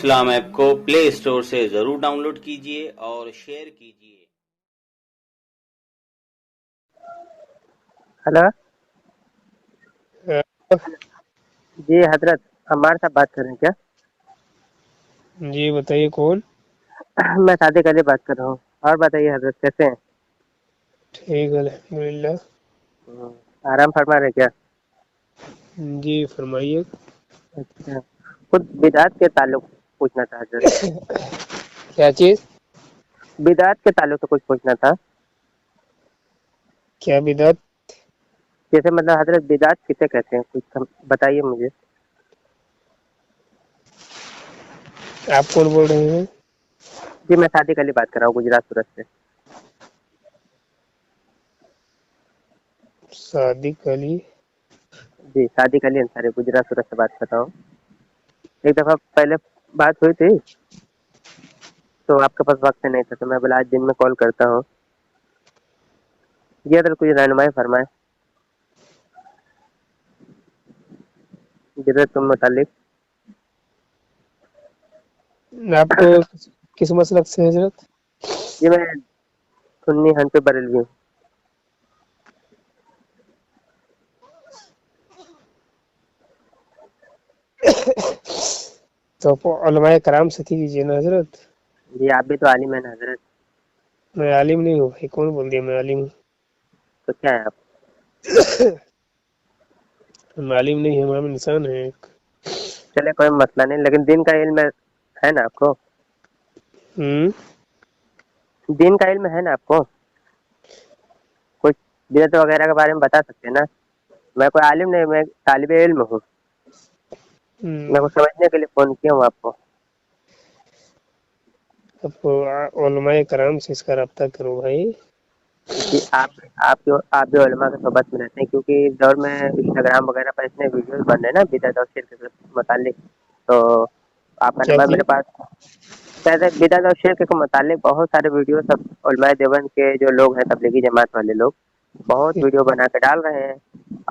اسلام app کو پلے store سے ضرور ڈاؤن لوڈ کیجیے اور شیئر کیجیے۔ ہلو جی حضرت عمار صاحب بات کر رہے ہیں کیا؟ جی بتائیے کون؟ میں صادق علی بات کر رہا ہوں۔ اور بتائیے حضرت کیسے ہیں؟ ٹھیک ہے الحمدللہ۔ آرام فرما رہے کیا؟ جی فرمائیے۔ اچھا، خود بدعات کے تعلق پوچھنا تھا حضرت۔ کیا چیز؟ بدعات کے تعلق سے کچھ پوچھنا تھا۔ کیا بدعت؟ جیسے مطلب حضرت بدعات کسے کہتے ہیں، کچھ بتائیے مجھے۔ آپ کون بول رہے ہیں؟ جی میں صادق علی بات کر رہا ہوں گجرات سورت سے۔ صادق علی؟ جی صادق علی انصاری گجرات سورت سے بات کر رہا ہوں۔ ایک دفعہ پہلے بات ہوئی تھی تو آپ کے پاس وقت نہیں تھا، تو میں بولا آج دن میں کال کرتا ہوں۔ یہ اگر کچھ رہنمائی فرمائے بدعت کے متعلق۔ آپ کس مسلک سے حضرت؟ جی میں سنی حنفی بریلوی ہوں۔ تو علماء کرام سے کیجیے نا حضرت۔ جی آپ بھی تو عالم ہیں نا حضرت۔ میں عالم نہیں ہوں بھائی، کون بول دیا میں عالم ہوں؟ تو کیا ہے آپ؟ ہم عالم نہیں ہیں، ہم انسان ہیں ایک۔ چلے کوئی مسئلہ نہیں، لیکن دین کا علم ہے نا آپ کو؟ دین کا علم ہے نا آپ کو؟ کچھ بدعت وغیرہ کے بارے میں بتا سکتے ہیں نا؟ میں کوئی عالم نہیں، میں طالب علم ہوں۔ میں کو سمجھنے کے لیے فون کیا ہوں آپ کو۔ اب علماء کرام سے اس کا رابطہ کرو بھائی۔ جی آپ بھی علماء کے صحبت میں رہتے ہیں، کیونکہ اس دور میں انسٹاگرام وغیرہ پر اتنے ویڈیوز بن رہے ہیں نا بدعت اور شرک کے متعلق، تو آپ کا کیا نمبر چیز؟ میرے پاس بدعت اور شرک کے متعلق بہت سارے ویڈیو سب علماء دیوبند کے جو لوگ ہیں تبلیغی جماعت والے لوگ بہت ویڈیو بنا کے ڈال رہے ہیں،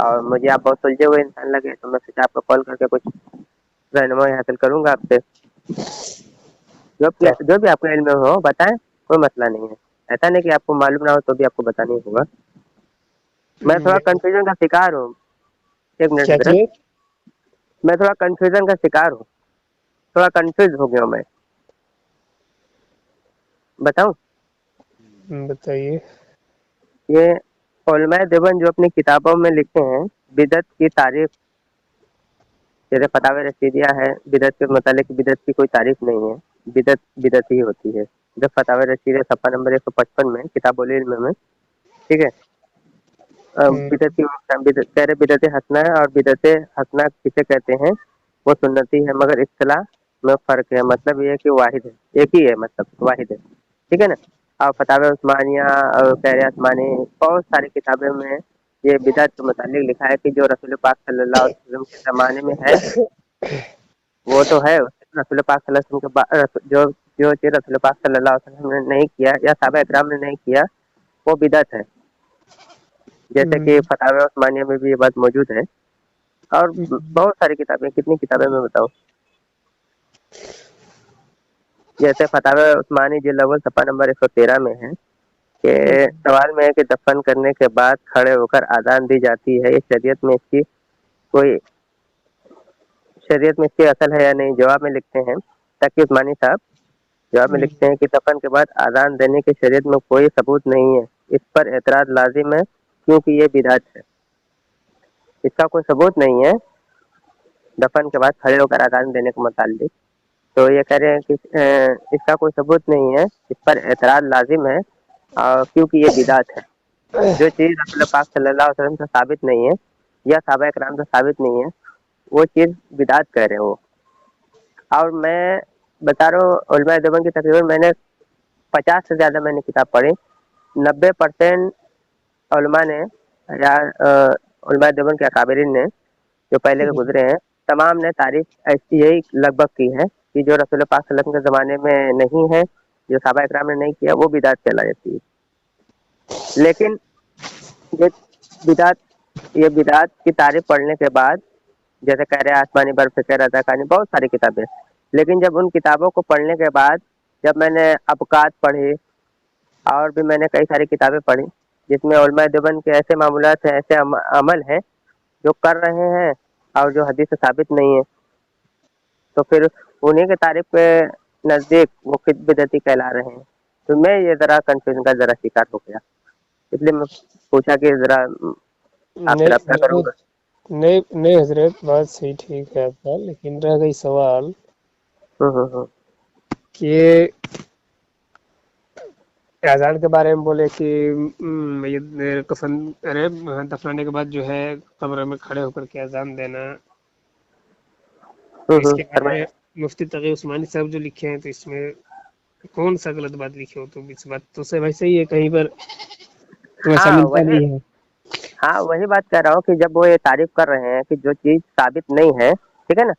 اور مجھے آپ بہت سلجھے ہوئے انسان لگے، تو میں سوچا آپ کو کال کر کے کچھ رہنمائی حاصل کروں گا آپ سے۔ جو بھی آپ کے علم میں ہو بتائیں، کوئی مسئلہ نہیں ہے۔ ایسا نہیں کہ آپ کو معلوم نہ ہو تو بھی آپ کو بتانا ہی ہوگا۔ میں تھوڑا کنفیوژن کا شکار ہوں۔ ایک منٹ کیا حضرت، چیز؟ میں تھوڑا کنفیوژن کا شکار ہوں، تھوڑا کنفیوز ہو گیا ہوں میں۔ بتاؤں؟ بتائیے۔ یہ علماء دیوبند جو اپنی کتابوں میں لکھتے ہیں بدعت کی تعریف، جیسے فتاوی رشیدیہ ہے، بدعت کے متعلق بدعت کی کوئی تعریف نہیں ہے، بدعت ہی ہوتی ہے۔ جب فتاوی رشیدیہ صفحہ نمبر 155 میں کتاب العلم میں، ٹھیک ہے، بدعت کی بدعت حسنہ ہے، اور بدعت حسنہ کسے کہتے ہیں؟ وہ سنتی ہے، مگر اصطلاح میں فرق ہے۔ مطلب یہ ہے کہ واحد ہے، ایک ہی ہے، مطلب واحد ہے، ٹھیک ہے نا۔ اور فتاوی عثمانیہ اور خیر عثمانی بہت ساری کتابیں میں یہ بدعت کے متعلق لکھا ہے کہ جو رسول پاک صلی اللہ علیہ وسلم کے زمانے میں ہے وہ تو ہے، رسول پاک صلی اللہ علیہ وسلم کے بعد جو چیز رسول پاک صلی اللہ علیہ وسلم نے نہیں کیا یا صحابہ اکرام نے نہیں کیا وہ بدعت ہے۔ جیسے کہ فتاوی عثمانیہ میں بھی یہ بات موجود ہے، اور بہت ساری کتابیں، کتنی کتابیں میں بتاؤں، جیسے فتاوی عثمانی جلد اول صفحہ نمبر 113 میں ہے کہ سوال میں ہے کہ دفن کرنے کے بعد کھڑے ہو کر آذان دی جاتی ہے، یہ شریعت میں اس کی اصل ہے یا نہیں؟ جواب میں لکھتے ہیں تقی عثمانی صاحب، جواب میں لکھتے ہیں کہ دفن کے بعد آذان دینے کی شریعت میں کوئی ثبوت نہیں ہے، اس پر اعتراض لازم ہے کیونکہ یہ بدعت ہے۔ اس کا کوئی ثبوت نہیں ہے دفن کے بعد کھڑے ہو کر آذان دینے کے متعلق، تو یہ کہہ رہے ہیں کہ اس کا کوئی ثبوت نہیں ہے، اس پر اعتراض لازم ہے کیونکہ یہ بدعت ہے۔ جو چیز رسول پاک صلی اللہ علیہ وسلم سے ثابت نہیں ہے یا صحابہ کرام سے ثابت نہیں ہے وہ چیز بدعت کہہ رہے ہیں وہ۔ اور میں بتا رہا ہوں علماء دیوبند کی تقریباً میں نے 50 سے زیادہ میں نے کتاب پڑھی، 90% علماء نے یا علماء دیوبند کے اکابرین نے جو پہلے کے گزرے ہیں تمام نے تعریف ایسی یہی لگ بھگ کی ہے کہ جو رسول پاک صلی اللہ علیہ وسلم کے زمانے میں نہیں ہے، جو صحابہ اکرام نے نہیں کیا، وہ بدعت کہلاتی ہے۔ لیکن یہ بدعت کی تعریف پڑھنے کے بعد، جیسے کہہ رہے آسمانی برف سے کہہ رہا تھا کہانی، بہت ساری کتابیں، لیکن جب ان کتابوں کو پڑھنے کے بعد جب میں نے ابکات پڑھی اور بھی میں نے کئی ساری کتابیں پڑھی جس میں علماء دیوبند کے ایسے معمولات ہیں، ایسے عمل ہیں جو کر رہے ہیں اور جو حدیث سے ثابت نہیں ہے، تو پھر انہیں کے تعریف کے نزدیک وہ خود بدعتی کہلا رہے ہیں۔ تو میں یہ ذرا کنفیوژن کا ذرا شکار ہو گیا، اس لیے میں پوچھا کہ ذرا آپ سے رابطہ کروں گا۔ نہیں حضرت، بات صحیح ٹھیک ہے آپ کا، لیکن رہ گئی سوال ہوں کہ اذان کے بارے میں بولے کہ میت کفن دفنانے کے بعد جو ہے قبر میں کھڑے ہو کر کے اذان دینا، اس کے بارے میں مفتی تقی عثمانی صاحب جو لکھے ہیں تو اس میں کون سا غلط بات لکھی ہو؟ تو اس بات تو سے ویسے ہی ہے، کہیں پر تو ایسا ملتا نہیں ہے۔ ہاں وہی بات کہہ رہا ہوں کہ جب وہ یہ تعریف کر رہے ہیں کہ جو چیز ثابت نہیں ہے، ٹھیک ہے نا،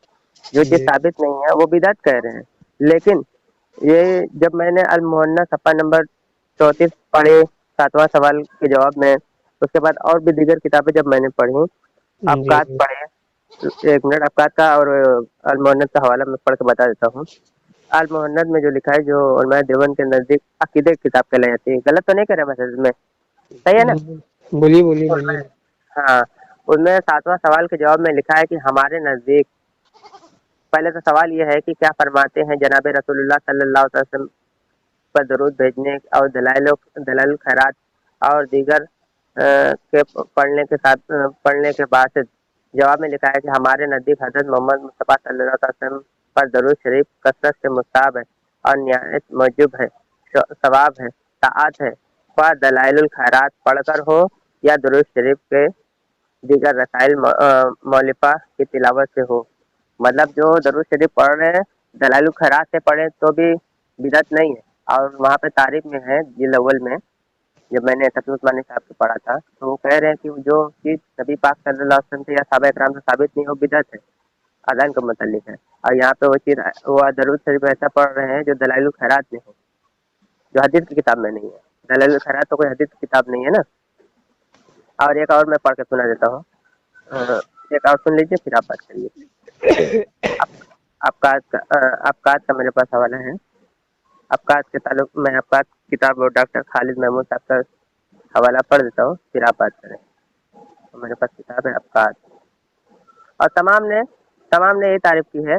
جو چیز ثابت نہیں ہے وہ بدعت کہہ رہے ہیں۔ لیکن یہ جب میں نے المحنہ صفحہ نمبر 34 پڑھی 7واں سوال کے جواب میں، اس کے بعد اور بھی دیگر کتابیں جب میں نے پڑھی، ابکات پڑھے، ایک منٹ ابکات کا اور المحنت کا حوالہ میں پڑھ کے بتا دیتا ہوں۔ المحنت میں جو لکھا ہے، جو علماء دیوبند کے نزدیک عقیدے کی کتاب کہلائی جاتی ہے، غلط تو نہیں کہہ رہا مسئلے میں، صحیح ہے نا؟ بولیے۔ ہاں، ان میں 7واں سوال کے جواب میں لکھا ہے کہ ہمارے نزدیک، پہلے تو سوال یہ ہے کہ کیا فرماتے ہیں جناب رسول اللہ صلی اللہ علیہ وسلم پر درود بھیجنے اور دلائل الخیرات اور دیگر کے پڑھنے کے بعد جواب میں لکھا ہے کہ ہمارے نزدیک حضرت محمد مصطفیٰ صلی اللہ علیہ وسلم پر درود شریف کثرت سے مستحب ہے اور نہایت موجب ہے، ثواب ہے، طاعت ہے، خواہ دلائل الخیرات پڑھ کر ہو یا درود شریف کے دیگر رسائل مولفہ کی تلاوت سے ہو۔ مطلب جو درود شریف پڑھ رہے ہیں دلائل الخیرات سے پڑھیں تو بھی بدعت نہیں ہے۔ اور وہاں پہ تعریف میں ہے جلد اول میں، جب میں نے تقی عثمانی صاحب کو پڑھا تھا تو وہ کہہ رہے ہیں کہ جو چیز نبی پاک صلی اللہ علیہ وسلم سے یا صحابہ اکرام سے ثابت نہیں ہو بدعت ہے، اذان کے متعلق ہے۔ اور یہاں پہ وہ چیز وہ درود شریف ایسا پڑھ رہے ہیں جو دلائل الخیرات میں ہو، جو حدیث کی کتاب میں نہیں ہے۔ دلائل الخیرات تو کوئی حدیث کی کتاب نہیں ہے نا۔ اور ایک اور میں پڑھ کے سنا دیتا ہوں، ایک اور سن لیجیے پھر آپ بات کریے۔ ابکات کا میرے پاس حوالہ ہے۔ ابکات کے تعلق میں ابکات کتاب اور ڈاکٹر خالد محمود صاحب کا حوالہ پڑھ دیتا ہوں، پھر آپ بات کریں۔ میرے پاس کتاب ہے ابکات، اور تمام نے یہ تعریف کی ہے۔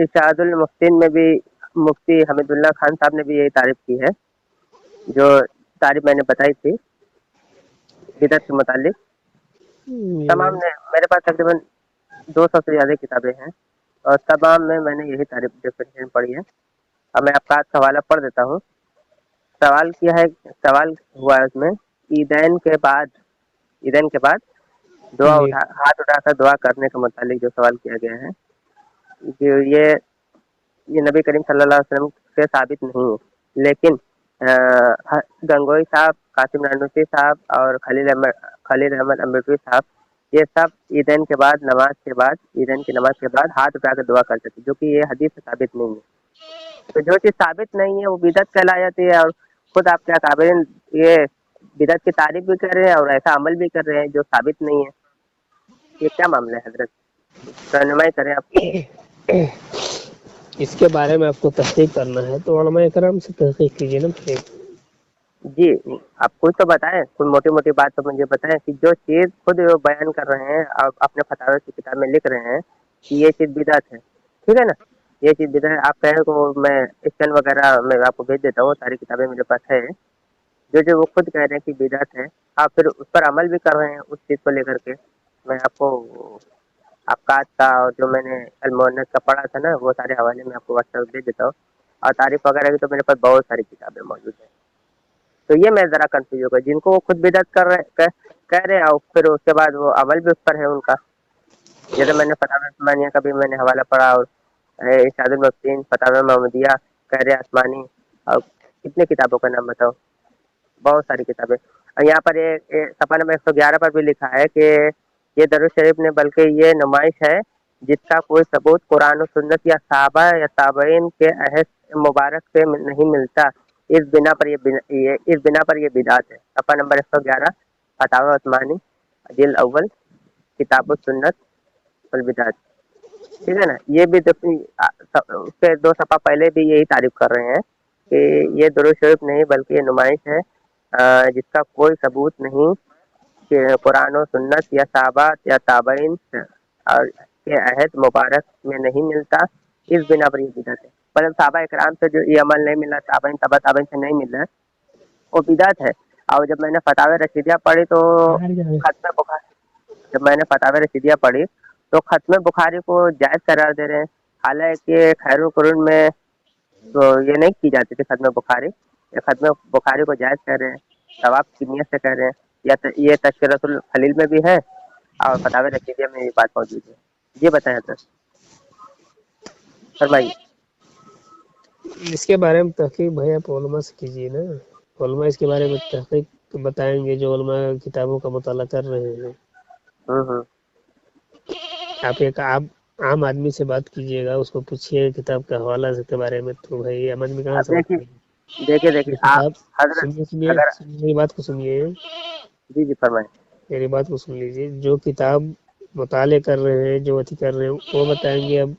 ارشاد المفتین میں بھی مفتی حمید اللہ خان صاحب نے بھی یہی تعریف کی ہے، جو تعریف میں نے بتائی تھی بدعت کے متعلق۔ تمام نے میرے پاس تقریباً 200 سے زیادہ کتابیں ہیں، اور تمام میں نے یہی تعریف ڈیفینیشن پڑھی ہے۔ اب میں ابکات کا حوالہ پڑھ دیتا ہوں۔ سوال کیا ہے، سوال ہوا ہے اس میں عیدین کے بعد دعا ہاتھ اٹھا کر دعا کرنے کے متعلق جو سوال کیا گیا ہے کہ یہ نبی کریم صلی اللہ علیہ وسلم سے ثابت نہیں ہے، لیکن گنگوئی صاحب، قاسم نانوتوی صاحب اور خلیل احمد امبیڈوی صاحب، یہ سب عیدین کی نماز کے بعد ہاتھ اٹھا کر دعا کرتے تھے، جو کہ یہ حدیث سے ثابت نہیں ہے۔ تو جو چیز ثابت نہیں ہے وہ بدعت کہلائی جاتی ہے، اور خود آپ کیا قابلین یہ بدعت کی تعریف بھی کر رہے ہیں اور ایسا عمل بھی کر رہے ہیں جو ثابت نہیں ہے۔ یہ کیا معاملہ ہے حضرت؟ رہنمائی کریں آپ۔ اس کے بارے میں آپ کو تحقیق کرنا ہے تو علماء کرام سے تحقیق کیجیے نا پھر۔ جی آپ خود تو بتائیں، کوئی موٹی موٹی بات تو مجھے بتائیں کہ جو چیز خود بیان کر رہے ہیں اور اپنے فتاوی کی کتاب میں لکھ رہے ہیں کہ یہ چیز بدعت ہے، ٹھیک ہے نا، یہ چیز بدعت ہے، آپ کہیں تو میں اسکین وغیرہ میں آپ کو بھیج دیتا ہوں، ساری کتابیں میرے پاس ہے، جو وہ خود کہہ رہے ہیں کہ بدعت ہے، آپ پھر اس پر عمل بھی کر رہے ہیں اس چیز کو لے کر کے۔ میں آپ کو ابکات کا اور جو میں نے المحنت کا پڑھا تھا نا وہ سارے حوالے میں آپ کو واٹس ایپ بھیج دیتا ہوں، اور تعریف وغیرہ کی تو میرے پاس بہت ساری کتابیں موجود ہیں۔ تو یہ میں ذرا کنفیوز ہو گیا، جن کو وہ خود بدعت کہہ رہے ہیں اور پھر اس کے بعد وہ عمل بھی اس پر ہے ان کا۔ جیسے میں نے فتاوی عثمانیہ کا بھی میں نے حوالہ پڑھا، اور ارشاد المفتین، فتاوی محمدیہ، خیر آسمانی، اور کتنے کتابوں کا نام بتاؤ، بہت ساری کتابیں۔ اور یہاں پر صفحہ نمبر 111 پر بھی لکھا ہے کہ یہ درود شریف نے بلکہ یہ نمائش ہے جس کا کوئی ثبوت قرآن و سنت یا صحابہ یا تابعین کے عہد مبارک سے نہیں ملتا، اس بنا پر یہ بدعت ہے۔ صفحہ نمبر 111 فتاوی عثمانی جلد اول کتاب السنت والبدعت۔ ठीक है ना। ये भी उसके 2 सफ़ा पहले भी यही तारीफ कर रहे हैं कि ये दुरूद शरीफ नहीं बल्कि ये नुमाइश है जिसका कोई सबूत नहीं कि कुरान और सुन्नत या सहाबा या ताबईन और के अहद मुबारक में नहीं मिलता, इस बिना पर ये बिदअत है। मतलब सहाबा इकराम से जो ये अमल नहीं मिला, ताबईन तबा ताबईन से नहीं मिला, वो बिदअत है। और जब मैंने फतावे रशीदिया पढ़ी तो खत्म बुखारी जब मैंने फतावे रशीदिया पढ़ी तो खत्म बुखारी को जायज़ करार दे रहे हैं। हालांकि खैरुल कुरून में तो ये नहीं की जाती थी खत्म बुखारी, ये खत्म बुखारी को जायज़ कह रहे हैं, सवाब की नीयत से कह रहे हैं। ये तज़किरतुल खलील में भी है और फतावे रशीदिया में ये बात मौजूद है। ये बताएं सर, फरमाइए। इसके बारे में तहकीक भाई आप उलमा से कीजिए ना, उलमा इसके बारे में तहकीक बताएंगे, जो उलमा किताबों का मुताला कर रहे हैं। हम्म। आप एक आम आदमी से बात कीजिएगा, उसको पूछिए किताब का हवाला के बारे में, तो भाई आम आदमी कहाँ अब से देखिए बताएंगे। देखिए जो आप किताब हजरत सुनिए अगर मेरी बात को सुनिए, जी फरमाएं। मेरी बात को सुन लीजिए। जो किताब मुताले कर रहे हैं, जो अथी कर रहे हैं, वो बताएंगे। अब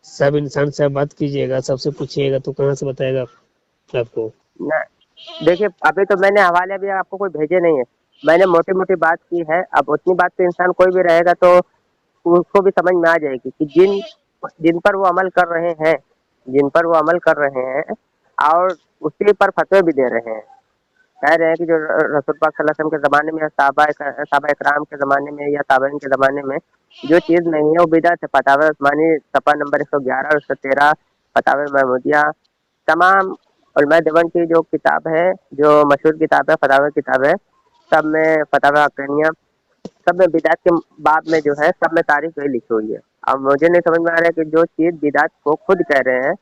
सब इंसान से आप बात कीजिएगा, सबसे पूछिएगा, तो कहाँ से बताएगा आपको। ना देखिए, अभी तो मैंने हवाले भी आपको कोई भेजे नहीं है, मैंने मोटी मोटी बात की है। अब उतनी बात तो इंसान कोई भी रहेगा तो उसको भी समझ में आ जाएगी कि जिन जिन पर वो अमल कर रहे हैं, जिन पर वो अमल कर रहे हैं और उसी पर फतवे भी दे रहे हैं। कह रहे हैं कि जो रसूल पाक सल्लल्लाहु अलैहि वसल्लम के ज़माने में या सहाबा इकराम के ज़माने में या ताबईन के ज़माने में जो चीज़ नहीं है वो बिदअत है। फतावा उस्मानी सफ़ा नंबर 111 और 113, फतावा महमूदिया, तमाम उलमा देवबंद की जो किताब है, जो मशहूर किताब है, फतावा किताब है, सब में फतावा हक़ानिया, सब में बिदअत के बाब में जो है सब में तारीफ वही लिखी हुई है। अब मुझे नहीं समझ में आ रहा है कि जो चीज़ बिदअत को खुद कह रहे हैं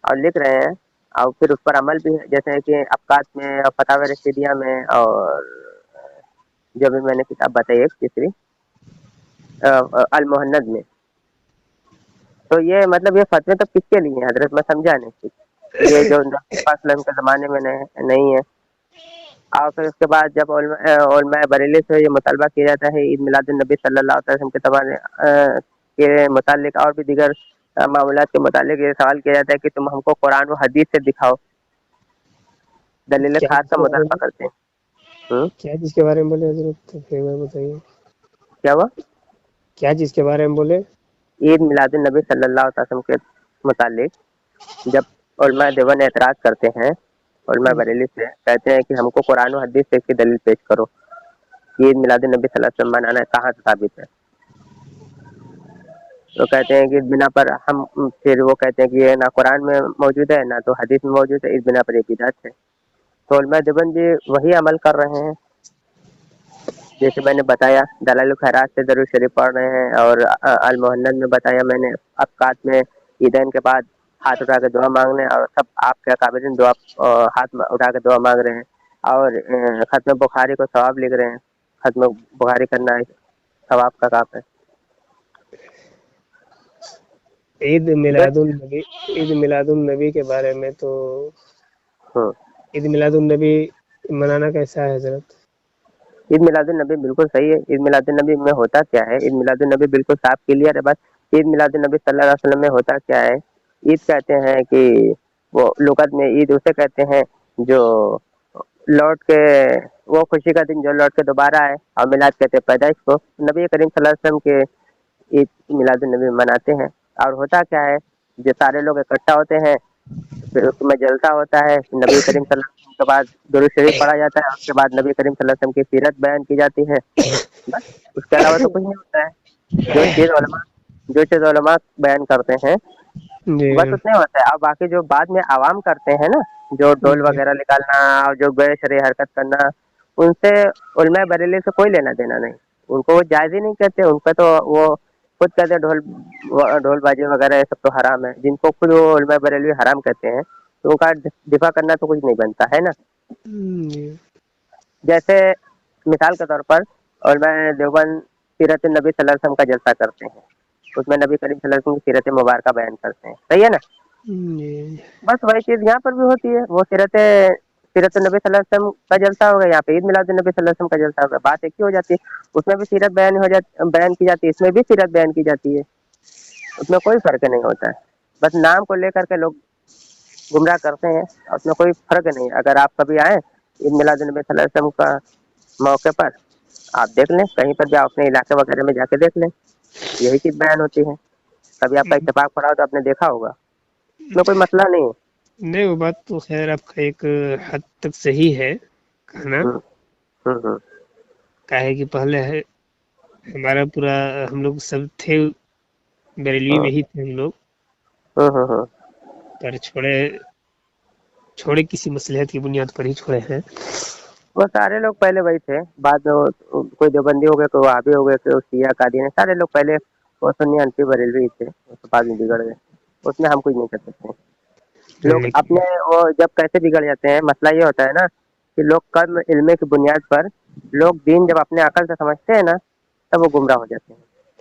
और लिख रहे हैं और फिर उस पर अमल भी है, जैसे कि अब्कात में और फतावा रशीदिया में, और जो भी मैंने किताब बताई एक तीसरी अल मुहन्नद में। तो ये मतलब ये फतवे तो किसके लिए हैं हजरत, मैं समझा नहीं। ये जो रसूल के ज़माने में नहीं है। और फिर उसके बाद जब उलमा बरेली से ये मुतालबा किया जाता है ईद मिलादुन नबी सल्लल्लाहु अलैहि वसल्लम के ज़माने के मुतालिक और भी दीगर मामलात के मुतालिक ये सवाल किया जाता है कि तुम हमको कुरान व हदीस से दिखाओ, दलील क्या खास चीज का के बारे मुतालबा में करते हैं। क्या चीज के बारे में बोले हजरत, तो फिर मैं बताइए क्या हुआ? क्या चीज के बारे में बोले। ईद मिलादुन नबी सल्लल्लाहु अलैहि वसल्लम के मुतालिक जब उलमा देवबंद एतराज़ करते हैं, उलमा बरेली से कहते हैं कि हमको कुरान व हदीस से इसकी दलील पेश करो, ईद मिलादुन नबी सल्लल्लाहु अलैहि वसल्लम मनाना कहाँ से साबित है। तो कहते हैं कि इस बिना पर हम फिर वो कहते हैं कि ये ना कुरान में मौजूद है ना तो हदीस में मौजूद है, इस बिना पर ये बिदअत है। तो उलमा देवबंद भी वही अमल कर रहे हैं जैसे मैंने बताया, दलाइल खैरात से दरूद शरीफ पढ़ रहे हैं, और अल मुहन्नद में बताया मैंने, अब्कात में ईदैन के बाद हाथ उठा के दुआ मांगने, और सब आपके काबिलिन दुआ हाथ उठा के दुआ मांग रहे हैं, और खत्म बुखारी को सवाब लिख रहे हैं। खत्म बुखारी करना है सवाब का काम है। ईद मिलादुन नबी, ईद मिलादुन नबी के बारे में तो हम्म। ईद मिलादुन नबी मनाना कैसा है हजरत। ईद मिलादुन नबी बिल्कुल सही है। ईद मिलादुन नबी में होता क्या है? ईद मिलादुन नबी बिल्कुल साफ क्लियर है। बस ईद मिलादुन नबी सल्लल्लाहु अलैहि वसल्लम में होता क्या है, ईद कहते हैं कि वो लुगत में ईद उसे कहते हैं जो लौट के, वो खुशी का दिन जो लौट के दोबारा आए, और मिलाद कहते हैं पैदाइश को। नबी करीम सल्लल्लाहु अलैहि वसल्लम के ईद मिलादुन नबी मनाते हैं। और होता क्या है, जो सारे लोग इकट्ठा होते हैं, फिर उसमें जलसा होता है, नबी करीम सल्लल्लाहु अलैहि वसल्लम के बाद दुरूद शरीफ पढ़ा जाता है, उसके बाद नबी करीम सल्लल्लाहु अलैहि वसल्लम की सीरत बयान की जाती है। बस उसके अलावा तो कुछ नहीं होता है। जो चीज़ उलमा बयान करते हैं जी बस उतने होता है। और बाकी जो बाद में आवाम करते हैं ना, जो ढोल जी वगैरह निकालना और जो गैर शरई हरकत करना, उनसे उलमा बरेली से कोई लेना देना नहीं। उनको वो जायज़ ही नहीं कहते। उनका तो वो खुद कहते हैं ढोल बाजी वगैरह ये सब तो हराम है, जिनको खुद वो उलमा बरेली हराम कहते हैं, तो उनका दिफा करना तो कुछ नहीं बनता है ना। जी जैसे मिसाल के तौर पर उलमा देवबंद सीरत नबी सल्लल्लाहु अलैहि वसल्लम का जलसा करते हैं, उसमें नबी करीम सल्लल्लाहु अलैहि वसल्लम की सीरत मुबारका बयान करते हैं, सही है ना। जी बस वही चीज़ यहाँ पर भी होती है। वो सीरत नबी सल्लल्लाहु अलैहि वसल्लम का जलसा होगा, यहाँ पे ईद मिलाद नबी सल्लल्लाहु अलैहि वसल्लम का जलसा होगा, बात एक ही हो जाती है। उसमें भी सीरत बयान की जाती है, इसमें भी सीरत बयान की जाती है। उसमें कोई फर्क नहीं होता है। बस नाम को लेकर के लोग गुमराह करते हैं, उसमें कोई फर्क नहीं है। अगर आप कभी आए ईद मिलाद नबी सल्लल्लाहु अलैहि वसल्लम का मौके पर, आप देख लें, कहीं पर भी आप अपने इलाके वगैरह में जाके देख लें, यही चीज़ बयान होती है। कभी आपका इत्तेफाक पड़ा हो तो आपने देखा होगा, इसमें कोई मसला नहीं है। नहीं, वो बात तो खैर आपका एक हद तक सही है कहना। हम्म, हम्म, क्या है कि पहले है हमारा पूरा, हम लोग सब थे बरेलवी में ही थे हम लोग, हम्म। पर छोड़े किसी मसलहत की बुनियाद पर ही छोड़े हैं। वो सारे लोग पहले वही थे, बाद में कोई देवबंदी हो गए, कोई वहाबी हो गए, कोई शिया कादियानी, सारे लोग पहले वो सुन्नी हनफी बरेलवी थे, उसके बाद में बिगड़ गए। उसमें हम कुछ नहीं कर सकते। लोग लेकिन अपने वो जब कैसे बिगड़ जाते हैं, मसला ये होता है ना कि लोग कम इल्मे की बुनियाद पर लोग दीन जब अपने अकल से समझते हैं ना, तब वो गुमराह हो जाते हैं।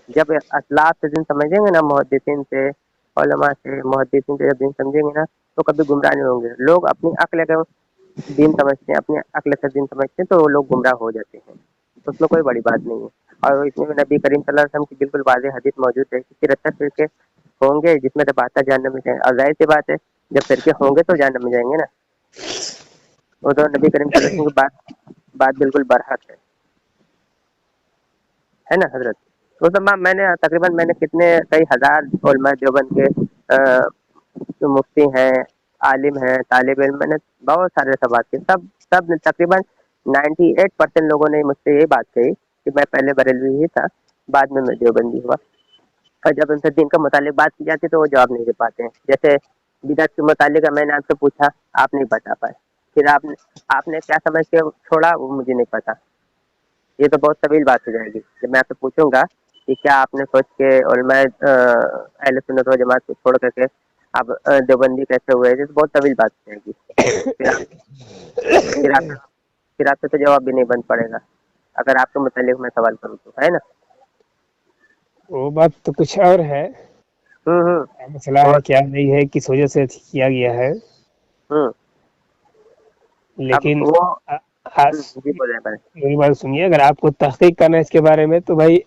जब असलाफ से दिन समझेंगे ना, मुहद्दिसीन से, उलमा से, मुहद्दिसीन से जब दिन समझेंगे ना, तो कभी गुमराह नहीं होंगे। लोग अपनी अक्ल का दिन समझते हैं, अपनी अक्ल से दिन समझते हैं, तो वो लोग गुमराह हो जाते हैं। तो उसमें कोई बड़ी बात नहीं है। और इसमें भी नबी करीम सल्लल्लाहु अलैहि वसल्लम की बिल्कुल वाज़ेह हदीस मौजूद है कि 73 फिरके होंगे जिसमें से 72 जहन्नम में जाएंगे। और जाहिर सी बात है, जब फिरके होंगे तो जहन्नम में जाएंगे ना। वो तो नबी करीम सल्लल्लाहु अलैहि वसल्लम की बात बिल्कुल बरहक है ना हजरत। तो तमाम मैंने कितने कई हजार उलमा देवबंद के जो मुफ्ती हैं, आलिम हैं, तालिब इल्म, मैंने बहुत सारे से बात की। सब सब तकरीबन 98% लोगों ने मुझसे यही बात कही कि मैं पहले बरेलवी ही था, बाद में मैं देवबंदी हुआ। और जब उनसे दिन का मुतालिक बात की जाती है तो वो जवाब नहीं दे पाते हैं। जैसे बिदअत के मुतालिक मैंने आपसे पूछा, आप नहीं बता पाए। फिर आपने क्या समझ के छोड़ा, वो मुझे नहीं पता। ये तो बहुत तवील बात हो जाएगी। जब मैं आपसे पूछूंगा कि क्या आपने सोच के उलमा अहले सुन्नत व जमात को छोड़ करके आप देवबंदी कैसे हुए, ये तो बहुत तवील बात हो जाएगी। फिर आप फिर आप फिर आपसे तो जवाब भी नहीं बन पड़ेगा अगर आपके मुतालिक मैं सवाल करूँ तो, है ना। वो बात तो कुछ और है, हम्म। क्या मसला है और क्या नहीं है, किस वजह से किया गया है। हम्म। अब लेकिन वो आ, आज जी बोले मैंने। मेरी बात सुनिए, अगर आपको तहकीक करना है इसके बारे में तो भाई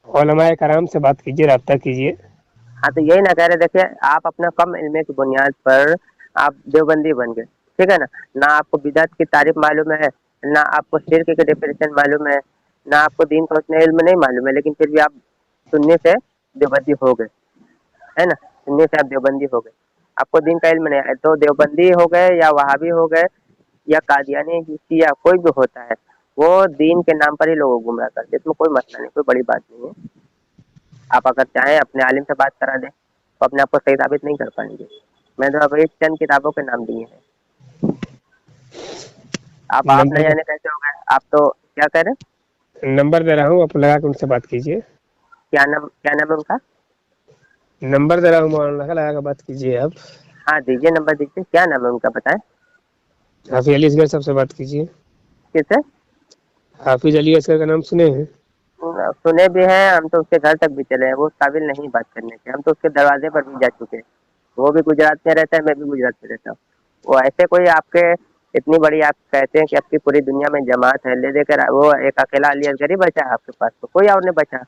उलमाए कराम से बात कीजिए, राब्ता कीजिए। हाँ, तो यही ना कह रहे, देखिए आप अपना कम इल्मे की बुनियाद पर आप देवबंदी बन गए, ठीक है ना। ना आपको बिदअत की तारीफ मालूम है, ना आपको शिर्क की डेफिनेशन मालूम है, ना आपको दीन का उतना इल्म नहीं मालूम है, लेकिन फिर भी आप सुनने से देवबंदी हो गए, है ना। सुनने से आप देवबंदी हो गए, आपको दीन का इल्म नहीं है, तो देवबंदी हो गए या वहाबी हो गए या कादियानी या कोई भी होता है, वो दीन के नाम पर ही लोगों को गुमराह करते, इसमें कोई मसला नहीं, कोई बड़ी बात नहीं है। आप अगर चाहें अपने आलिम से बात करा दें तो अपने आप को सही साबित नहीं कर पाएंगे। मैंने तो अभी चंद किताबों के नाम दिए हैं, आप न नंबर जाने कैसे हो गए। आप तो क्या कह रहे हैं, नंबर दे रहा हूँ, आप लगा के उनसे बात कीजिए। क्या नाम है उनका। नंबर दे रहा हूँ मौलाना का, लगा के बात कीजिए आप। हाँ दीजिए, नंबर दीजिए, क्या नाम है उनका बताएं। हाफिज अली असगर साहब से बात कीजिए। किससे। हाफिज अली असगर का नाम सुने हैं? सुने भी हैं, हम तो उसके घर तक भी चले हैं, वो काबिल नहीं बात करने के, हम तो उसके दरवाजे पर भी जा चुके हैं। वो भी गुजरात में रहता है, मैं भी गुजरात में रहता हूँ। वो ऐसे कोई आपके इतनी बड़ी आप कहते हैं कि आपकी पूरी दुनिया में जमात है, ले देकर वो एक अकेला अली असगर ही बचा है आपके पास, तो कोई और नहीं बचा। तो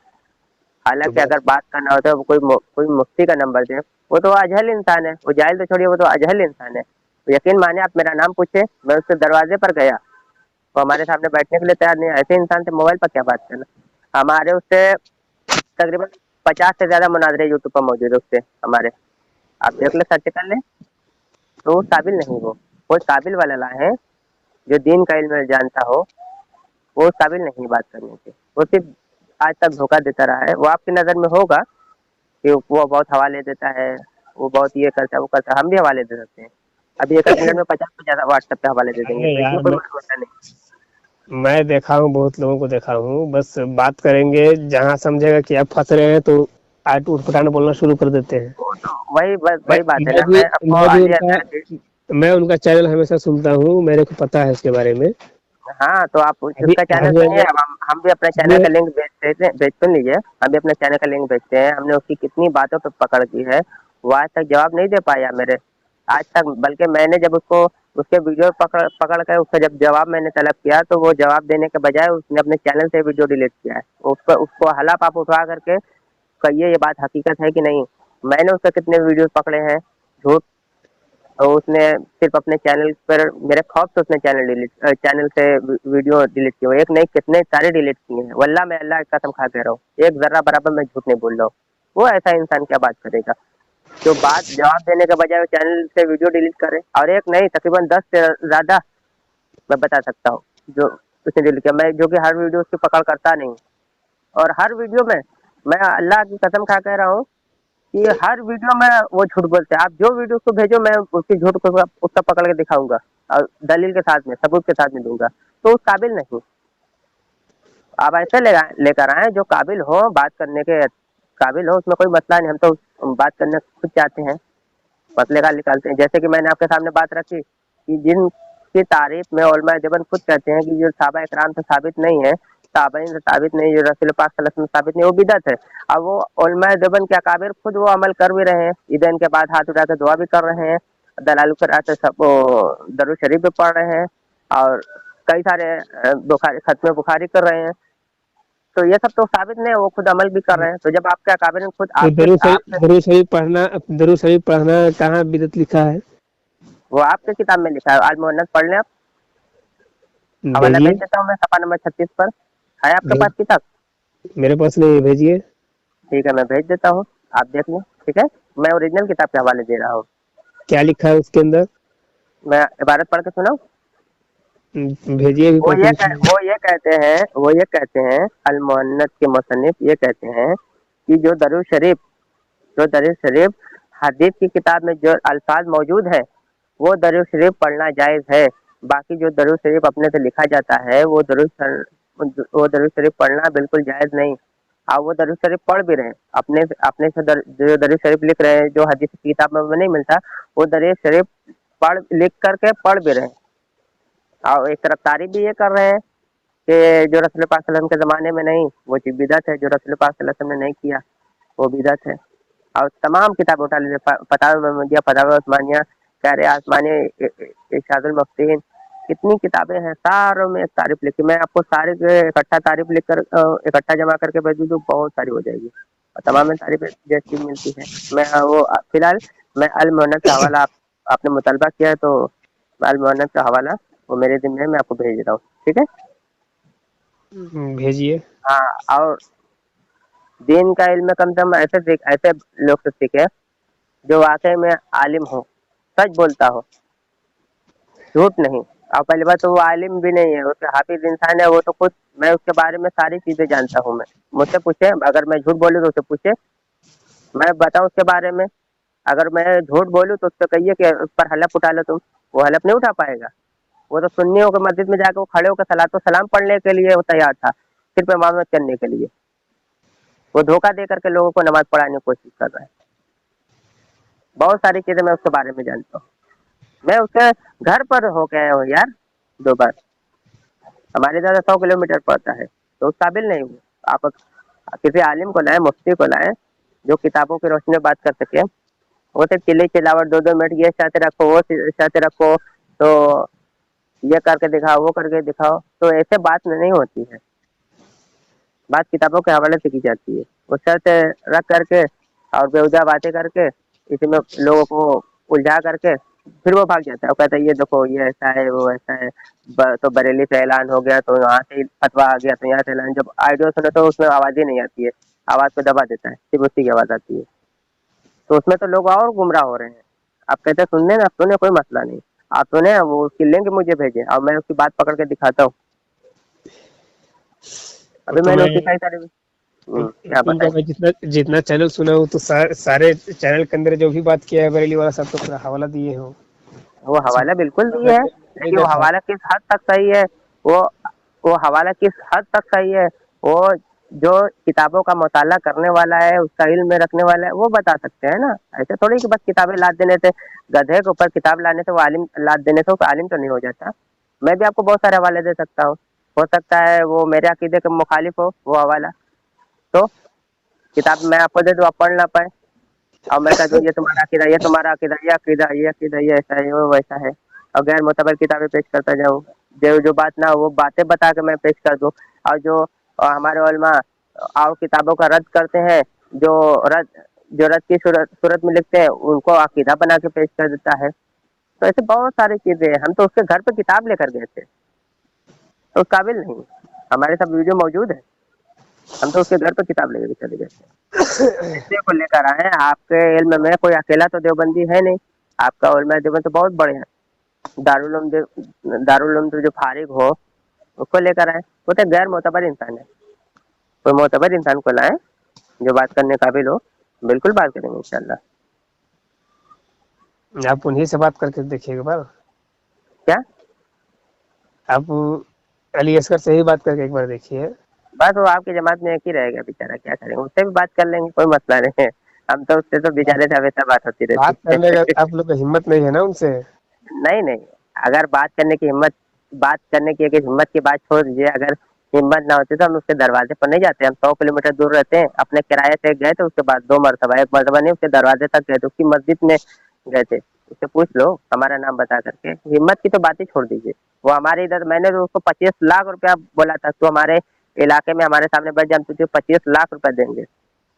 हालांकि बात अगर बात करना होता है कोई मुफ्ती का नंबर दे, वो तो अजहल इंसान है, वो जाहिल तो छोड़िए, वो तो अजहल इंसान है। तो यकीन माने आप मेरा नाम पूछे, मैं उसके दरवाजे पर गया, वो हमारे सामने बैठने के लिए तैयार नहीं है। ऐसे इंसान से मोबाइल पर क्या बात करना। हमारे उससे तकरीबन 50 से ज्यादा मुनाजरे यूट्यूब पर मौजूद है उससे हमारे, आप देख ले, सर्च कर ले। तो वो काबिल नहीं, वो कोई काबिल वाला ला है जो दीन का इल्म जानता हो, वो काबिल नहीं बात करने के। वो सिर्फ आज तक धोखा देता रहा है। वो आपकी नज़र में होगा कि वो बहुत हवाले देता है, वो बहुत ये करता है, वो करता है, हम भी हवाले दे सकते हैं। अभी एक मिनट में 50 से ज्यादा व्हाट्सएप पे हवाले दे देंगे, अरे तो इसमें यार, कोई बड़ा मसला नहीं। मैं देखा हूँ, बहुत लोगों को देखा हूँ, बस बात करेंगे जहाँ समझेगा कि आप फंस रहे हैं तो आट उठ पटाने बोलना शुरू कर देते हैं। वो तो वही बस मैं वही बात है मैं ना, भी मैं आपको मैं भी अली उनका असगर की। मैं उनका चैनल हमेशा सुनता हूँ, मेरे को पता है इसके बारे में। हाँ, तो आप अभी उसका चैनल अभी सुनिए। अब हम भी अपने चैनल सुनिए, का लिंक भेजते हैं, सुन लीजिए, हम भी अपने चैनल का लिंक भेजते हैं। हमने उसकी कितनी बातों पर पकड़ की है, वो आज तक जवाब नहीं दे पाया मेरे, आज तक। बल्कि मैंने जब उसको उसके वीडियो पकड़ पकड़ कर उसका जब जवाब मैंने तलब किया, तो वो जवाब देने के बजाय उसने अपने चैनल से वीडियो डिलीट किया है। उसको हला पाप उठा करके कहिए ये बात हकीकत है कि नहीं। मैंने उसके कितने वीडियोस पकड़े हैं झूठ, तो उसने सिर्फ अपने चैनल पर, मेरे खौफ से उसने चैनल से वीडियो डिलीट किए, एक नहीं कितने सारे डिलीट किए हैं। वल्लाह मैं अल्लाह की कसम खा कह रहा हूँ, एक जर्रा बराबर मैं झूठ नहीं बोल रहा हूँ। वो ऐसा इंसान क्या बात करेगा जो बात जवाब देने के बजाय चैनल से वीडियो डिलीट करे। और एक नहीं तकरीबन 10 से ज्यादा मैं बता सकता हूँ जो उसने डिलीट किया, मैं जो कि हर वीडियो उसकी पकड़ करता नहीं। और हर वीडियो में मैं अल्लाह की कसम खा कह रहा हूँ कि हर वीडियो में वो झूठ बोलते हैं। आप जो वीडियो को भेजो मैं उसकी झूठ को उसका पकड़ के दिखाऊंगा और दलील के साथ में, सबूत के साथ में दूंगा। तो उस काबिल नहीं, आप ऐसे लेकर आए जो काबिल हो, बात करने के काबिल हो, उसमें कोई मसला नहीं। हम तो बात करने खुद चाहते हैं, मसले का निकालते हैं। जैसे कि मैंने आपके सामने बात रखी कि जिनकी तारीफ में उलमा देवबंद खुद कहते हैं कि जो सहाबा इकराम से साबित नहीं है, ताबईन से साबित नहीं, जो रसूल पाक सल्लल्लाहु अलैहि वसल्लम से साबित नहीं, वो बिदअत है। अब वो उलमा देवबंद के अकाबिर खुद वो अमल कर भी रहे हैं, ईदैन के बाद हाथ उठा के दुआ भी कर रहे हैं, दलाल कराते सब दरूद शरीफ भी पढ़ रहे हैं, और कई सारे बुखारी खत्म बुखारी कर रहे हैं। तो ये सब तो साबित नहीं है, वो खुद अमल भी कर रहे हैं। तो जब आपके अकाबिर ने खुद तो दरूद शरीफ पढ़ना कहाँ बिदअत लिखा है? वो आपके किताब में लिखा है, आज मोहन्नत पढ़ लें आप, हवाला भेज देता हूँ मैं सफा नंबर 36 पर। है आपके पास किताब? मेरे पास नहीं है, भेजिए। ठीक है मैं भेज देता हूँ, आप देख लें। ठीक है, मैं ओरिजिनल किताब के हवाले दे रहा हूँ। क्या लिखा है उसके अंदर? मैं इबारत पढ़ के सुनाऊं? भेजिए। वो ये कहते हैं अल मुहन्नत के मुसन्निफ ये कहते हैं कि जो दरूद शरीफ हदीस की किताब में जो अल्फाज मौजूद है वो दरूद शरीफ पढ़ना जायज़ है। बाकी जो दरूद शरीफ अपने से लिखा जाता है वो दरूद शरीफ पढ़ना बिल्कुल जायज़ नहीं। आप वो दरूद शरीफ पढ़ भी रहे हैं, अपने से जो दरूद शरीफ लिख रहे हैं जो हदीस की किताब में नहीं मिलता, वो दरूद शरीफ लिख करके पढ़ भी रहे हैं। और एक तरफ तारीफ भी ये कर रहे हैं कि जो रसूल पाक सल्लल्लाहु अलैहि वसल्लम के ज़माने में नहीं वो चीज़ बिदअत है, जो रसूल पाक सल्लल्लाहु अलैहि वसल्लम ने नहीं किया वो बिदअत है। और तमाम किताब उठा लीजिए, फतावा महमूदिया, फतावा उस्मानिया, शहर आसमानी, इरशादुल मुफ्तीन, कितनी किताबें हैं, सारों में तारीफ लिखी। मैं आपको सारे इकट्ठा तारीफ लिखकर इकट्ठा जमा करके भेज दूँ तो बहुत सारी हो जाएगी, और तमाम में तारीफ जैसी मिलती है। मैं वो फिलहाल मैं अल मुहन्नत का हवाला आपने मुतालबा किया है, तो अल मुहन्नत का हवाला वो मेरे दिन में मैं आपको भेज देता हूँ। ठीक है, भेजिए। हाँ, और दीन का इल्म कम से कम ऐसे लोग से सीखे जो वाकई में आलिम हो, सच बोलता हो, झूठ नहीं। और पहली बात तो वो आलिम भी नहीं है, उसके हाफिज इंसान है वो तो खुद, मैं उसके बारे में सारी चीजें जानता हूँ। मैं मुझसे पूछे, अगर मैं झूठ बोलूँ तो उससे पूछे, मैं बताऊँ उसके बारे में। अगर मैं झूठ बोलूँ तो उससे कहिए कि उस पर हलफ उठा लो तुम, वो हलफ नहीं उठा पाएगा। वो तो सुन्नियों के मस्जिद में जाकर वो खड़े होकर सलातो सलाम पढ़ने के लिए वो तैयार था, सिर्फ इमामत करने के लिए। वो धोखा दे करके लोगों को नमाज पढ़ाने की कोशिश कर रहा है। बहुत सारी चीजें मैं उसके बारे में जानता हूँ। मैं उसके घर पर हो गया हूँ यार 2 बार, हमारे ज़्यादा 100 किलोमीटर पड़ता है, तो उस काबिल नहीं हूँ। आप किसी आलिम को लाए, मुफ्ती को लाए जो किताबों की रोशनी में बात कर सके। वो सिर्फ चिल्लावट 2-2 मिनट ये चाहते रखो, वो चाहते रखो, तो ये करके दिखाओ, वो करके दिखाओ, तो ऐसे बात नहीं होती है। बात किताबों के हवाले से की जाती है। वो शर्त रख करके और बेवजह बातें करके इसी में लोगों को उलझा करके फिर वो भाग जाता है। वो कहता है ये देखो ये ऐसा है वो ऐसा है, तो बरेली से ऐलान हो गया तो यहाँ से फतवा आ गया तो यहाँ से ऐलान। जब आइडियो सुने तो उसमें आवाज़ ही नहीं आती है, आवाज़ को दबा देता है, सिर्फ उसी की आवाज़ आती है। तो उसमें तो लोग और गुमराह हो रहे हैं। आप कहते हैं सुनने ना, सुने कोई मसला नहीं, आप सुने, वो उसकी लिंक मुझे भेजे और मैं उसकी बात पकड़ के दिखाता हूँ। अभी तो मैंने मैं उसकी कई सारी क्या तुमको मैं जितना चैनल सुना हूँ तो सारे चैनल के अंदर जो भी बात किया है बरेली वाला सब तो पूरा हवाला दिए हो। वो हवाला बिल्कुल दिए है, लेकिन वो हवाला किस हद तक सही है, वो हवाला किस हद तक सही है, वो जो किताबों का मुताला करने वाला है, उसका इल्म में रखने वाला है, वो बता सकते हैं ना। ऐसे थोड़ी कि बस किताबें लाद देने से, गधे के ऊपर किताब लाने से वो आलिम, लाद देने से वो आलिम तो नहीं हो जाता। मैं भी आपको बहुत सारे हवाले दे सकता हूँ, हो सकता है वो मेरे अकीदे के मुखालिफ हो वो हवाला, तो किताब मैं आपको दे दूँ, आप पढ़ ना पाए, और मैं कह दूँ ये तुम्हारा अकीदा, ये तुम्हारा अकीदा, ये अकीदा, ये अकीदा, ये ऐसा है, वो वैसा है, और गैर मोतबर किताबें पेश करता जाऊँ, जो बात ना हो वो बातें बता के मैं पेश कर दूँ। और जो हमारे उलमा और किताबों का रद्द करते हैं जो रद जो रद की सूरत में लिखते हैं उनको अकीदा बना के पेश कर देता है। तो ऐसे बहुत सारी चीजें हैं। हम तो उसके घर पे किताब लेकर गए थे, तो उस काबिल नहीं। हमारे सब वीडियो मौजूद है, हम तो उसके घर पे किताब लेकर चले गए थे। इसी को लेकर आए हैं। आपके इल्म में कोई अकेला तो देवबंदी है नहीं, आपका उलमा देवबंद तो बहुत बड़े हैं। दारुल उलूम जो फारिग हो उसको लेकर आए। वो तो गैर मोतबर इंसान है, कोई मोतबर इंसान को लाए जो बात करने काबिल हो, बिल्कुल बात करेंगे इंशाल्लाह। आप उन्हीं से बात करके देखिए एक बार, क्या आप अली असगर से ही बात करके एक बार देखिए। बस वो आपकी जमात में एक ही रहेगा बेचारा, क्या करेंगे, उससे भी बात कर लेंगे, कोई मसला नहीं है। हम तो उससे तो बेचारे से हमेशा बात होती बात रहती करने है। का आप लोग का हिम्मत नहीं है ना उनसे। नहीं नहीं, अगर बात करने की हिम्मत की बात छोड़ दीजिए। अगर हिम्मत ना होती तो हम उसके दरवाजे पर नहीं जाते। हम 100 किलोमीटर दूर रहते हैं, अपने किराए से गए थे, उसके बाद 2 मरतबा, एक मरतबा नहीं, उसके दरवाजे तक गए थे, उसकी मस्जिद में गए थे। उससे पूछ लो हमारा नाम बता करके। हिम्मत की तो बात ही छोड़ दीजिए। वो हमारे इधर, मैंने तो उसको 25 लाख रुपया बोला था, तो हमारे इलाके में हमारे सामने बैठ जाए, हम तुझे 25 लाख रुपया देंगे,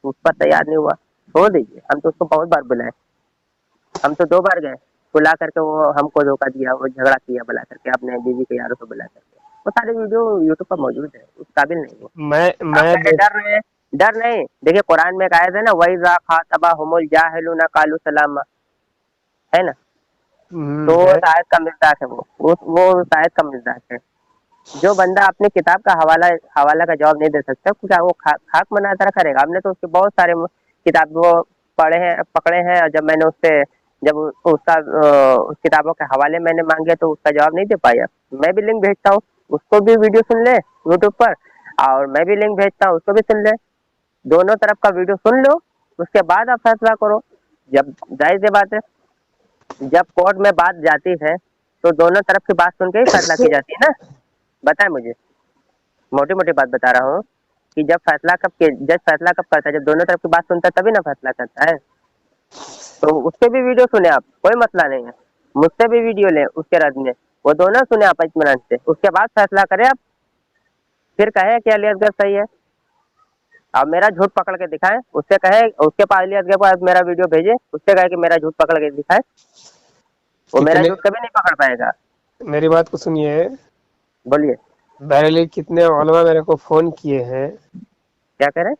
उस पर तैयार नहीं हुआ। छोड़ दीजिए। हम तो उसको बहुत बार बुलाए, हम तो 2 बार गए बुला करके, वो हमको धोखा दिया, वो झगड़ा किया बुला करके अपने बीवी के यारों को बुला करके। वो सारे वीडियो यूट्यूब पर मौजूद है, उस काबिल नहीं हो। आप मैं पहले डर नहीं। देखिए कुरान में एक आयत है ना, वइज़ा खातबहुमुल जाहिलूना कालू सलामा, है ना। तो है। उस आयत का मिज़ाक है, वो उस आयत का मिज़ाक है। जो बंदा अपनी किताब का हवाला का जवाब नहीं दे सकता, क्या वो खाक मना तरह करेगा। हमने तो उसके बहुत सारे किताब वो पकड़े हैं। और जब मैंने उससे जब उसका उस किताबों के हवाले मैंने मांगे तो उसका जवाब नहीं दे पाया। मैं भी लिंक भेजता हूँ, उसको भी वीडियो सुन ले यूट्यूब पर, और मैं भी लिंक भेजता हूँ, उसको भी सुन ले। दोनों तरफ का वीडियो सुन लो, उसके बाद आप फैसला करो। जब जाहिर सी बात है, जब कोर्ट में बात जाती है तो दोनों तरफ की बात सुन के ही फैसला की जाती है ना। बताए मुझे, मोटी मोटी बात बता रहा हूँ कि जज फैसला कब करता है, जब दोनों तरफ की बात सुनता है तभी ना फैसला करता है। तो उससे भी वीडियो सुने आप, कोई मसला नहीं है। मुझसे भी वीडियो लें उसके रद्द में, वो दोनों सुने आप इत्मीनान से, उसके बाद फैसला करें आप। फिर कहे कि अली असगर सही है, अब मेरा झूठ पकड़ के दिखाएं। उससे कहे, उसके पास अली असगर पास मेरा वीडियो भेजे, उससे कहे कि मेरा झूठ पकड़ के दिखाए। वो मेरा कितने, झूठ कभी नहीं पकड़ पाएगा। मेरी बात को सुनिए, बोलिए, बरेली कितने उलमा मेरे को फोन किए हैं, क्या करें।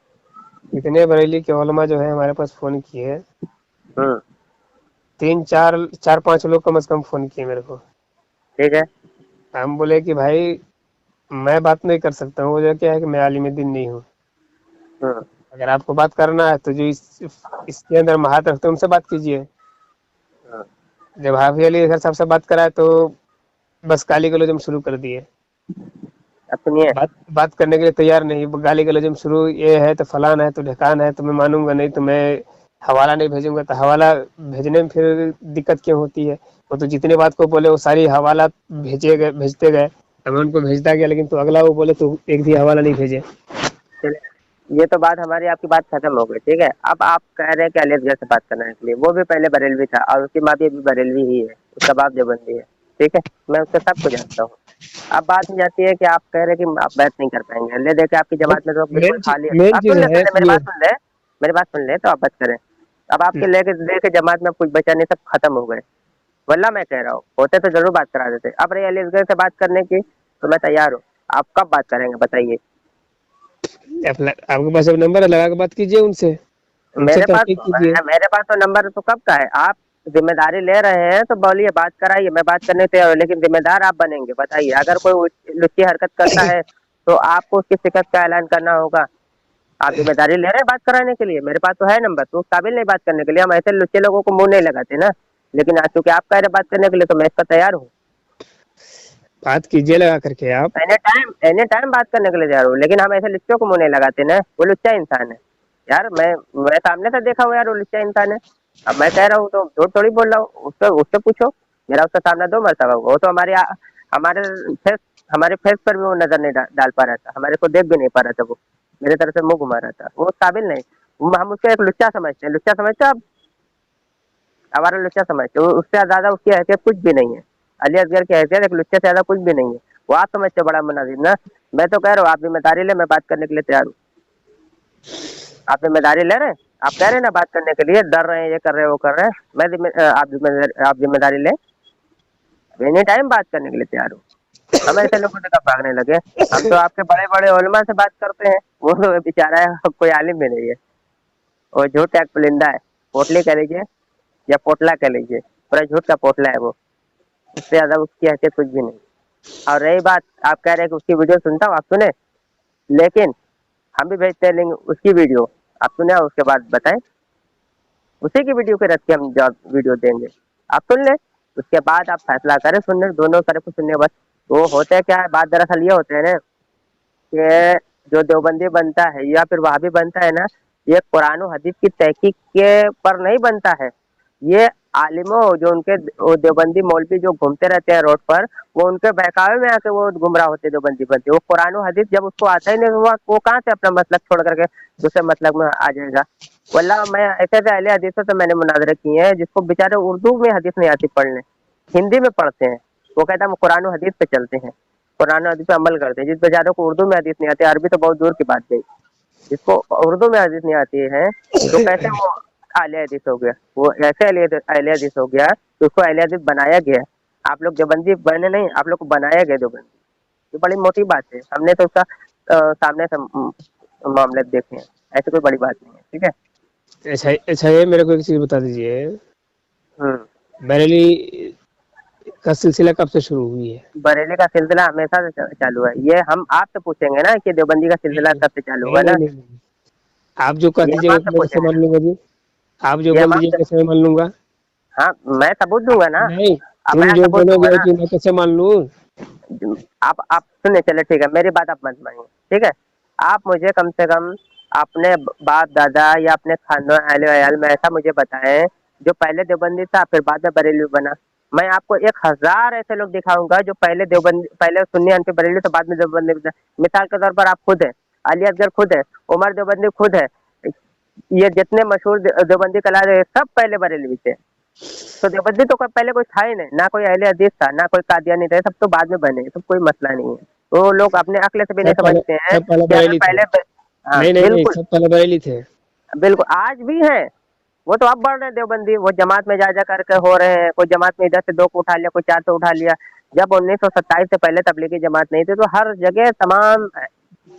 कितने बरेली के उलमा जो है हमारे पास फोन किए हैं। 3 4 5 लोग कम से कम फोन किए मेरे को। ठीक है। हम बोले कि भाई मैं बात नहीं कर सकता हूँ, वजह क्या है कि मैं आलिम दीन नहीं हूँ। हम्म, अगर आपको बात करना है तो जो इसके अंदर महारत रखते हैं उनसे बात कीजिए। हम्म। जब हाफिज अली असगर साहब से बात कराए तो बस गाली गलौज हम शुरू कर दिए। अब सुनिए, बात करने के लिए तैयार नहीं, गाली गलौज हम शुरू, ये है तो फलान है तो ढकान है तो मैं मानूंगा नहीं, तो मैं हवाला नहीं भेजूंगा। तो हवाला भेजने में फिर दिक्कत क्यों होती है। वो तो जितने बात को बोले वो सारी हवाला भेजते गए, हमें उनको भेजता गया, लेकिन तो अगला वो बोले तो एक भी हवाला नहीं भेजे। चलिए, ये तो बात हमारी आपकी बात खत्म हो गई। ठीक है, अब आप कह रहे हैं कि अली असगर से बात करने के लिए, वो भी पहले बरेलवी था और उसकी माँ भी अभी बरेलवी ही है, उसका बाप देवबंदी है। ठीक है, मैं उसके सबको जानता हूँ। अब बात हो जाती है कि आप कह रहे हैं कि आप बैत नहीं कर पाएंगे, ले देखे आपकी जमात में तो बिल्कुल खाली है। मेन आप चीज सुन ले, है मेरी ये। बात सुन ले, मेरी बात सुन ले तो आप बात करें। अब आपके लेके जमात में कुछ बचा नहीं, सब खत्म हो गए। वल्ला मैं कह रहा हूँ, होते तो जरूर बात करा देते। अब रही अली असगर से बात करने की, तो मैं तैयार हूँ। आप कब बात करेंगे बताइए। आपके पास अब नंबर है, लगा के बात कीजिए उनसे, उनसे तहकीक कीजिए। मेरे पास तो नंबर तो कब का है। आप जिम्मेदारी ले रहे हैं तो बोलिए, बात कराइए, मैं बात करने तैयार हूं, लेकिन जिम्मेदार आप बनेंगे। बताइए, अगर कोई लुच्ची हरकत करता है तो आपको उसकी शिकस्त का ऐलान करना होगा। आप जिम्मेदारी ले रहे हैं बात कराने के लिए, मेरे पास तो है नंबर, तो उस काबिल नहीं बात करने के लिए। हम ऐसे लुच्चे लोगों को मुंह नहीं लगाते ना। लेकिन आज चूंकि आप कह रहे बात करने के लिए, तो मैं इसका तैयार हूँ। बात कीजिए लगा करके आप। एनी टाइम बात करने के लिए तैयार हूँ, लेकिन हम ऐसे लुच्चों को मुंह नहीं लगाते ना। वो लुच्चा इंसान है यार, मैं सामने से देखा हूँ यार, वो लुच्चा इंसान है। अब मैं कह रहा हूँ तो झूठ थोड़ी बोल रहा हूँ। उससे पूछो, मेरा उसका सामना 2 मरतबा हुआ। वो तो हमारे फेस हमारे फेस पर भी वो नजर नहीं डाल पा रहा था, हमारे को देख भी नहीं पा रहा था। वो मेरे तरफ से मुंह घुमा रहा था, वो काबिल नहीं। हम उसको एक लुच्चा समझते हैं। लुच्चा समझते हो आप, हमारा लुच्चा समझते हो। उससे ज्यादा उसकी हैसियत कुछ भी नहीं है। अली असगर की हैसियत एक लुच्चे से ज्यादा कुछ भी नहीं है। वो आप समझते हो बड़ा मुनाजिर ना। मैं तो कह रहा हूँ आप जिम्मेदारी ले, मैं बात करने के लिए तैयार हूँ। आप जिम्मेदारी ले रहे हैं? आप कह रहे हैं ना बात करने के लिए, डर रहे हैं, ये कर रहे हैं, वो कर रहे हैं। आप जिम्मेदारी लें। एनी टाइम बात करने के लिए तैयार हूँ। हम ऐसे लोगों से कब भागने लगे? हम तो आपके बड़े बड़े उलमा से बात करते हैं, वो तो बेचारा है, कोई आलिम भी नहीं है, वो झूठ एक पुलिंदा है, पोटली कह लीजिए या पोटला कह लीजिए, पूरा झूठ का पोटला है वो, उससे ज्यादा उसकी हैसियत कुछ भी नहीं। और रही बात, आप कह रहे हैं कि उसकी वीडियो सुनता हूँ, आप सुने, लेकिन हम भी भेजते हैं लिंक उसकी वीडियो, आप सुने और उसके बाद बताएं, उसी की वीडियो के रख के हम जॉब वीडियो देंगे, आप सुन लें, उसके बाद आप फैसला करें, सुनने दोनों तरफ को सुनने बस। तो होता है क्या है, बात दरअसल ये होते हैं ना कि जो देवबंदी बनता है या फिर वहाबी बनता है ना, ये कुरान और हदीस की तहकीक के पर नहीं बनता है, ये आलिमों जो उनके वो देवबंदी मौलवी जो घूमते रहते हैं रोड पर, वो उनके बहकावे में आके वो गुमराह होते देवबंदी बनते। वो कुरान और हदीस जब उसको आता ही नहीं, वो कहाँ से अपना मसलक छोड़ करके दूसरे मसलक में आ जाएगा। वल्लाह मैं ऐसे अहले हदीसों से मैंने मुनाजरे किए हैं जिसको बेचारे उर्दू में हदीस नहीं आती पढ़ने, हिंदी में पढ़ते हैं, वो कहता है हम कुरान और हदीस पे चलते हैं, कुरान और हदीस पे अमल करते हैं। जिस बेचारे को उर्दू में हदीस नहीं आती, अरबी तो बहुत दूर की बात गई, जिसको उर्दू में हदीस नहीं आती है तो कैसे वो अहले हदीस हो गया? वो ऐसे अहले हदीस हो गया तो उसको अहले हदीस बनाया गया। आप लोग देवबंदी बने नहीं, आप लोग को बनाया गया देवबंदी, ये बड़ी मोटी बात है। हमने तो उसका सामने से मामले देखे हैं, ऐसी कोई बड़ी बात नहीं है, ठीक है। अच्छा अच्छा, ये मेरे को एक चीज बता दीजिए, बरेली का सिलसिला कब से शुरू हुई है? बरेली का सिलसिला हमेशा से चालू है, ये हम आपसे पूछेंगे ना कि देवबंदी का सिलसिला कब से चालू हुआ ना, नहीं, आप जो कह ये हम दीजिएगा आपसे मैं कैसे पूछेंगे, मान लूंगा जी? आप जो ये बोल हम दीजिएगा आपसे, कैसे मैं मान लूंगा? हाँ मैं सबूत दूंगा ना, नहीं, अब तुम मैं जो सबूत दूंगा बोलोगे ना। कि मैं कैसे मान लूं? आप सुने, चले ठीक है, मेरी बात आप मत मानिए, ठीक है। आप मुझे कम से कम अपने बाप दादा या अपने खानदान अहले वयाल में ऐसा मुझे बताएं जो पहले देवबंदी था फिर बाद में बरेली बना। मैं आपको 1000 ऐसे लोग दिखाऊंगा जो पहले देवबंदी, पहले सुन्नी अनफी बरेली तो बाद में देवबंदी बना। मिसाल के तौर पर आप खुद है, अली असगर खुद है, उमर देवबंदी खुद है, ये जितने मशहूर देवबंदी कलाकार है सब पहले बरेली थे। तो देवबंदी तो पहले कोई था ही नहीं, ना कोई अहले हदीस था, ना कोई कादियानी थे, सब तो बाद में बने, सब कोई मसला नहीं है। तो लोग अपने अक्ल से भी नहीं समझते हैं सब पहले कि हमें बरेली थे। पहले, हाँ नहीं नहीं नहीं, बिल्कुल सब पहले बरेली थे। बिल्कुल, आज भी है, वो तो अब बढ़ रहे हैं देवबंदी, वो जमात में जा जा करके हो रहे हैं, कोई जमात में इधर से 2 को उठा लिया, कोई 4 से उठा लिया। जब 1927 से पहले तबलीगी जमात नहीं थी तो हर जगह तमाम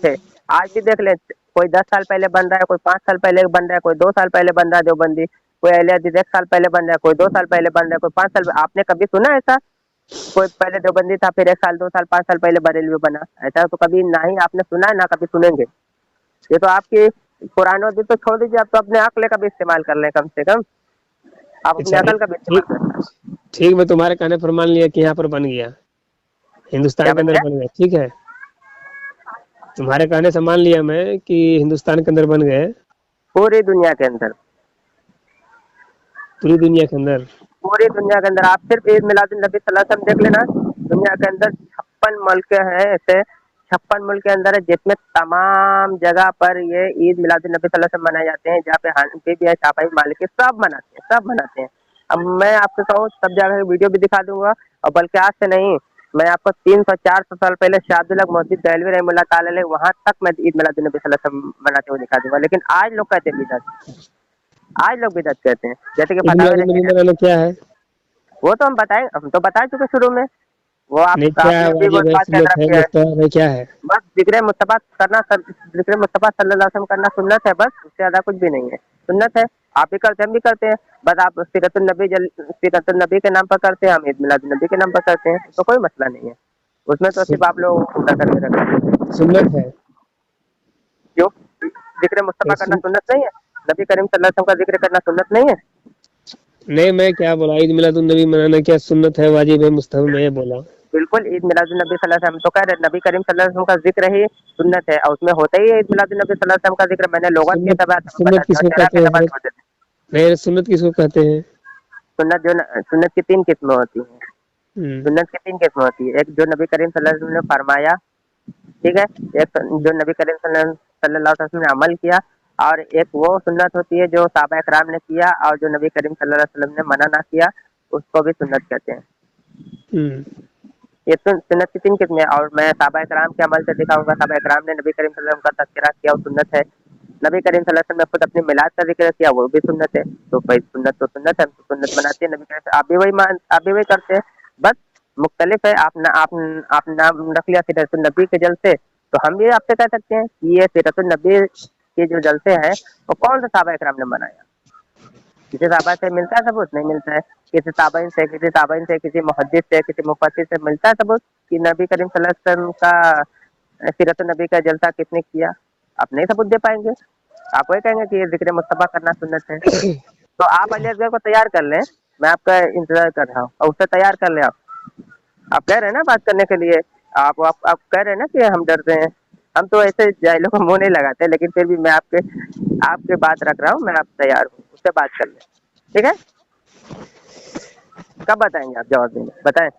थे। आज भी देख ले, कोई 10 साल पहले बन रहा है, कोई 5 साल पहले बन रहा है, कोई 2 साल पहले बन रहा है देवबंदी, कोई अहले हदीस 1 साल पहले बन रहा है, कोई 2 साल पहले बन रहा है, कोई 5 साल। आपने कभी सुना ऐसा कोई पहले देवबंदी था फिर 1 साल 2 साल 5 साल पहले बरेलवी बना? ऐसा तो कभी ना ही आपने सुना है ना कभी सुनेंगे। ये तो आपकी कुरान और हदीस तो छोड़ दीजिए, आप तो अपने अक्ल का भी इस्तेमाल कर लें, कम से कम आप अपने अच्छा अकल का भी इस्तेमाल करें। ठीक, मैं तुम्हारे कहने पर मान लिया कि यहाँ पर बन गया, हिंदुस्तान क्या के बन अंदर गया? बन गया, ठीक है। तुम्हारे कहने से मान लिया मैं कि हिंदुस्तान के अंदर बन गए, पूरी दुनिया के अंदर, पूरी दुनिया के अंदर। पूरी दुनिया के अंदर आप सिर्फ ईद मिलादुन नबी सल्लल्लाहु अलैहि वसल्लम देख लेना, दुनिया के अंदर 56 मुल्क हैं ऐसे, 56 मुल्क के अंदर है जिसमें तमाम जगह पर ये ईद मिलादुन नबी सल्लल्लाहु अलैहि वसल्लम मनाए जाते हैं, जहाँ पे हनफी भी है, शाफई मालिकी सब मनाते हैं, सब मनाते हैं। अब मैं आपसे कहूँ सब जगह की वीडियो भी दिखा दूंगा, और बल्कि आज से नहीं, मैं आपको 300-400 साल पहले शाहअब्दुल हक मस्जिद दहलवी रहमतुल्लाह ताला अलैह वहाँ तक मैं ईद मिलादुन नबी सल्लल्लाहु अलैहि वसल्लम मनाते हुए दिखा दूंगा। लेकिन आज लोग कहते हैं बिदअत, आज लोग बिदअत कहते हैं, जैसे कि ईद फतावा मिलादुन नबी रशीद, मनाना क्या है? वो तो हम बताएं, हम तो बता चुके शुरू में, वो नहीं, क्या आपने है? अभी वो वाजिब है, बात याद सुन्नत है, रखी है। मुस्तहब है, क्या है? बस जिक्र मुस्तफा करना, जिक्र मुस्तफा सल्लल्लाहु अलैहि वसल्लम करना सुन्नत है, बस उससे ज्यादा कुछ भी नहीं है, सुन्नत है। आप भी करते हैं, हम भी करते हैं, बस आप सीरतुन नबी के नाम पर करते हैं, हम ईद मिलादुन नबी के नाम पर करते हैं, तो कोई मसला नहीं है उसमें, तो सिर्फ आप लोग पूरा करके रखते सुन्नत है। क्यों? जिक्र मुस्तफा करना सुन्नत नहीं है? नबी करीम सल्लल्लाहु अलैहि वसल्लम का जिक्र करना सुन्नत नहीं है? नहीं, मैं क्या बोला, ईद मिलादुन नबी मनाना क्या सुन्नत है, वाजिब है, मुस्तहब, मैं ये बोला। बिल्कुल, ईद मिलादुन नबी सल्लल्लाहु अलैहि वसल्लम तो कह रहे, नबी करीम सल्लल्लाहु अलैहि वसल्लम का जिक्र ही सुन्नत है, और उसमें होता ही है ईद मिलादुन नबी सल्लल्लाहु अलैहि वसल्लम का जिक्र। मैंने लोगत के सुन्नत तबात बता सुन्नत दिया और किसको शरह कहते के हैं? तबात बता दिया। नहीं, सुन्नत किसको कहते हैं? सुन्नत की 3 किस्में होती हैं, हम्म, सुन्नत की 3 किस्में होती है। एक जो नबी करीम सल्लल्लाहु अलैहि वसल्लम ने फरमाया, ठीक है, एक जो नबी करीम सल्लल्लाहु अलैहि वसल्लम ने अमल किया, और एक वो सुन्नत होती है जो सहाबा इकराम ने किया और जो नबी करीम सल्लल्लाहु अलैहि वसल्लम ने मना ना किया, उसको भी सुन्नत कहते हैं। हम्म, ये सुन्नत की 3 किस्में, और मैं सहाबा इकराम के अमल से दिखाऊंगा, सहाबा इकराम ने नबी करीम सल्लल्लाहु अलैहि वसल्लम का तज़किरा किया और सुन्नत है। नबी करीम सल्लल्लाहु अलैहि वसल्लम ने खुद अपनी मिलाद का जिक्र किया, वो भी सुन्नत है। तो भाई सुन्नत तो सुन्नत है, हम तो सुन्नत बनाते हैं नबी करीम, आप भी वही करते हैं, बस मुख्तलिफ है। आप नाम रख लिया सीरतुन नबी के जलसे, तो हम भी आपसे कह सकते हैं कि ये सीरतुन नबी के जो जलसे हैं वो कौन सा सहाबा इकराम ने बनाया। किसी सहाबा से मिलता है सबूत? नहीं मिलता है। किसी ताबईन से, किसी मुहद्दिस से, किसी मुफस्सिर से मिलता है सबूत कि नबी करीम सल्लल्लाहु अलैहि वसल्लम का सीरतुन नबी का जलसा किसने किया? आप नहीं सबूत दे पाएंगे। आप वही कहेंगे कि ये जिक्र मुस्तफा करना सुन्नत है। तो आप अली असगर को तैयार कर लें, मैं आपका इंतजार कर रहा हूँ, और उससे तैयार कर लें। आप कह रहे हैं ना बात करने के लिए, आप कह रहे हैं ना कि हम डरते हैं। हम तो ऐसे जाहिलों को मुंह नहीं लगाते, लेकिन फिर भी मैं आपके बात रख रहा हूँ, मैं आप तैयार हूँ, उससे बात कर लें, ठीक है? कब बताएंगे आप जवाब देंगे, बताएं।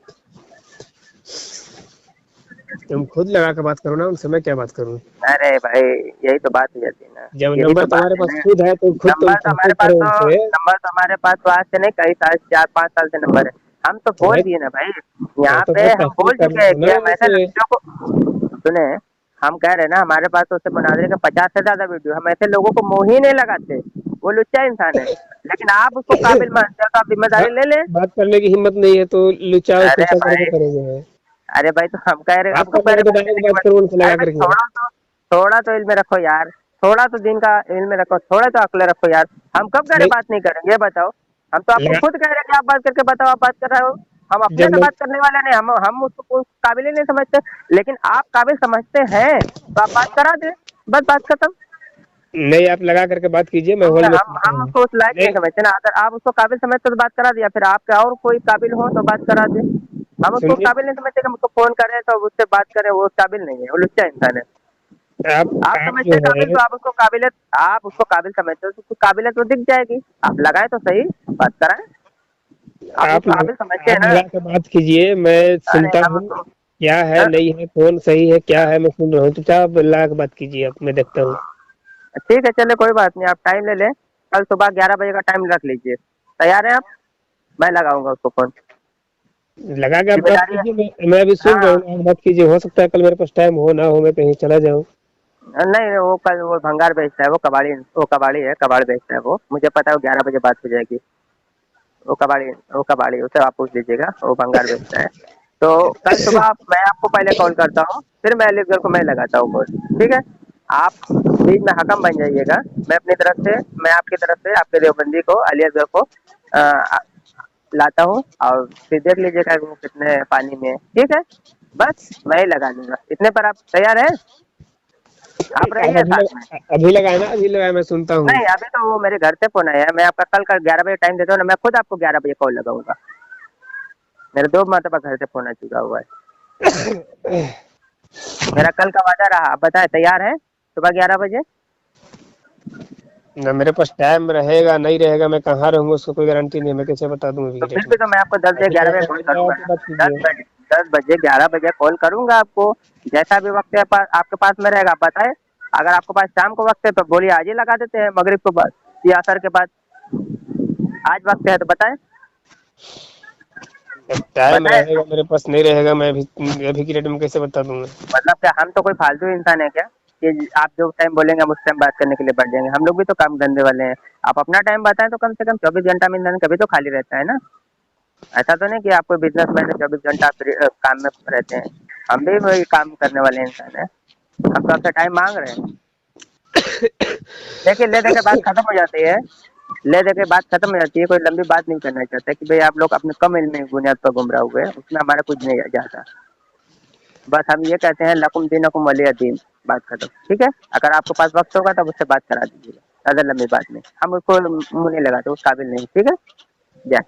तुम खुद लगा के बात करो ना, उनसे मैं क्या बात करूँ? अरे भाई यही तो बात हो जाती है ना, जब यही नंबर तो बात तुम्हारे है पास ना। खुद है तो खुद तुम नंबर करो उनसे। तो हमारे पास तो आज से नहीं, कई साल, 4-5 साल से नंबर है। हम तो बोल दिए ना भाई, यहाँ तो पे फिर हम तहकीक बोल कर चुके हैं लो कि ना हम ऐसे उनसे। लड़कियों को सुने। हम कह रहे हैं ना, हमारे पास तो उससे मुनाजरे का 50 से ज्यादा वीडियो, हम ऐसे लोगों को मुंह ही नहीं लगाते, वो लुच्चा इंसान है। लेकिन आप उसको काबिल मानते हो तो आप जिम्मेदारी ले लें। बात करने की हिम्मत नहीं है तो लुचा अरे कुचा करके भाई, करोगे? अरे भाई, तो हम कह रहे, बात हम कब कह करने रहे को तो बात डायरेक्ट करने की बात बात। करो उनसे अरे लगा भाई, करके। थोड़ा तो इल्म रखो यार, थोड़ा तो दिन का इल्म रखो, थोड़ा तो अक्ल रखो यार। हम कब कह रहे नहीं, बात नहीं करेंगे, ये बताओ। हम तो आपको लगा खुद कह रहे हैं कि आप बात करके बताओ, आप बात कर रहे हो। हम अपने जब से मैं बात करने वाले नहीं, हम उसको काबिल ही नहीं समझते। लेकिन आप काबिल समझते हैं तो आप बात करा दें, बस बात खत्म। नहीं, आप लगा करके बात कीजिए, मैं होल्ड में सुनता हम हूँ। उसको उस लायक नहीं, नहीं समझते ना। अगर आप उसको काबिल समझते तो बात करा दिया, फिर आपके और कोई काबिल हो तो बात करा दे। हम उसको सुनिए, काबिल नहीं समझते कि हम उसको फोन करें तो उससे बात करें, वो काबिल नहीं है, वो लुच्चा इंसान है। आप आप समझते जो हैं काबिल, है तो आप उसको काबिल समझते हो तो उसको काबिलियत तो दिख जाएगी। आप लगाए तो सही, बात कराएं। आप उसको काबिल समझते हैं आप ना। लगा के बात कीजिए, मैं अरे सुनता हम हूँ। उसको क्या है, नहीं है, कौन सही है, क्या है, मैं सुन रहा हूँ। तो क्या आप लगा के बात कीजिए, आप मैं देखता हूँ। ठीक है, चले कोई बात नहीं, आप टाइम ले लें। कल सुबह 11 बजे का टाइम रख लीजिए। तैयार हैं आप? मैं लगाऊंगा उसको फोन। लगा के आप बात जिम्मेदारी है। कीजिए, मैं अभी सुन रहा हाँ, हूँ, आप बात कीजिए। हो सकता है कल मेरे पास टाइम हो ना हो, मैं कहीं चला जाऊँ। नहीं वो कल वो भंगार बेचता है, वो कबाड़ी है, कबाड़ बेचता है वो, मुझे पता है। वो 11 बजे बात हो जाएगी। वो कबाड़ी, उससे आप पूछ लीजिएगा, वो भंगार बेचता है। तो कल सुबह मैं आपको पहले कॉल करता हूँ, फिर मैं अलीगढ़ को मैं लगाता हूँ कॉल, ठीक है? आप बीच में हकम बन जाइएगा। मैं अपनी तरफ से, मैं आपकी तरफ से आपके देवबंदी को, अली असगर को अ, लाता हूँ, और फिर देख लीजिएगा कि वो कितने पानी में है, ठीक है? बस मैं ही लगा दूंगा, इतने पर आप तैयार हैं? आप आप रहिए साथ में। अभी लगाए ना, अभी लगाए, मैं सुनता हूँ। नहीं, अभी तो वो मेरे घर से फोन आया है। मैं आपका कल का 11 बजे टाइम देता हूँ ना, मैं खुद आपको 11 बजे कॉल लगाऊंगा। मेरे 2 मरतबा घर से फोन आ चुका हुआ है। मेरा कल का वादा रहा। आप बताएं, तैयार हैं सुबह 11 बजे? ना मेरे पास टाइम रहेगा नहीं रहेगा, मैं कहाँ रहूंगा, उसको कोई गारंटी नहीं है। मैं कैसे बता दूँ अभी तो की फिर डेट भी में? तो मैं आपको 10 बजे अभी 11 बजे कॉल लगा करूंगा के ना। बात कीजिए। 10 बजे 11 बजे कॉल करूंगा आपको। जैसा भी वक्त है आपके पास में रहेगा, आप बताएं। अगर आपके पास शाम को वक्त है तो बोलिए, आज ही लगा देते हैं, मगरिब के बाद या असर के बाद। आज वक्त है तो बताएं। टाइम बताएं। रहेगा मेरे पास, नहीं रहेगा, मैं अभी की डेट में कैसे बता दूंगा? मतलब क्या हम तो कोई फालतू इंसान है क्या कि आप जो टाइम बोलेंगे हम उस टाइम बात करने के लिए बैठ जाएंगे? हम लोग भी तो काम धंधे वाले हैं। आप अपना टाइम बताएं तो कम से कम 24 घंटा में इंसान कभी तो खाली रहता है ना। ऐसा तो नहीं कि आप कोई बिजनेसमैन है 24 घंटा काम में रहते हैं। हम भी वही काम करने वाले इंसान हैं। हम तो आपसे टाइम मांग रहे हैं। देखिए, ले दे के बात खत्म हो जाती है। ले दे के बात खत्म हो जाती है, कोई लंबी बात नहीं करना चाहता कि भाई आप लोग अपने कम इल्म की बुनियाद पर गुमराह हुए, उसमें हमारा कुछ नहीं जाता। बस हम ये कहते हैं, लकुम दीनकुम वलिय दीन, बात खत्म, ठीक है? अगर आपके पास वक्त होगा तब उससे बात करा दीजिएगा, ज़्यादा लंबी बात नहीं। हम उसको मुंह नहीं लगाते, उस काबिल नहीं, ठीक है? जय